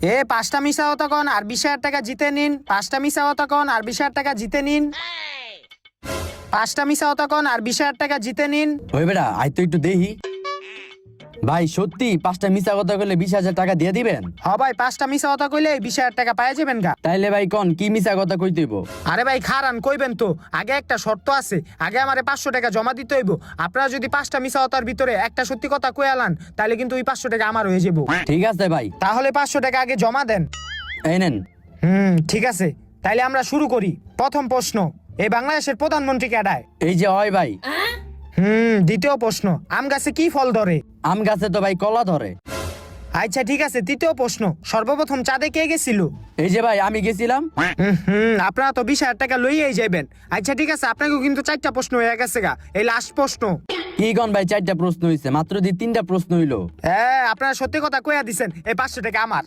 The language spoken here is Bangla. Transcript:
পাঁচটা মিশা হতো কোন আর 20,000 টাকা জিতে নিন। পাঁচটা মিশা হতো কোন আর 20,000 টাকা জিতে নিন। পাঁচটা মিশা হতো কোন আর 20,000 টাকা জিতে নিন। ওই বেটা আই তো একটু দেখি। ভাই সত্যি 5টা মিছা কথা কইলে 20,000 টাকা দিয়ে দিবেন? ভাই পাঁচটা মিশা হতো কইলে 20,000 টাকা পাওয়া যাবেন গা। তাইলে ভাই কোন কি মিছা কথা কইতে হইব? আরে ভাই খারান কইবেন তো, আগে একটা শর্ত আছে, আগে আমারে 500 টাকা জমা দিতে হইব। আপনারা যদি পাঁচটা মিশা হতার ভিতরে একটা সত্যি কথা কই আলান, তাহলে কিন্তু ওই 500 টাকা আমার হয়ে যাবো। ঠিক আছে ভাই, তাহলে 500 টাকা আগে জমা দেন। এই নেন। ঠিক আছে, তাইলে আমরা শুরু করি। প্রথম প্রশ্ন, এই বাংলাদেশের প্রধানমন্ত্রী কেডায়? এই যে হয় ভাই। দ্বিতীয় প্রশ্ন, আম গাছে কি ফল ধরে? আম গাছে তো ভাই কলা ধরে। আচ্ছা ঠিক আছে, তৃতীয় প্রশ্ন, সর্বপ্রথম চাঁদে কে গেছিল? এই যে ভাই আমি গেছিলাম। আপনারা তো 20,000 টাকা লইয়াই যাবেন। আচ্ছা ঠিক আছে, আপনাকেও কিন্তু 4টা প্রশ্ন হয়ে গেছে গা। এই লাস্ট প্রশ্ন। কি কোন ভাই 4টা প্রশ্ন হইছে, মাত্র 3টা প্রশ্ন হইলো। হ্যাঁ, আপনারা সত্যি কথা কইয়া দিছেন, এই 500 টাকা আমার।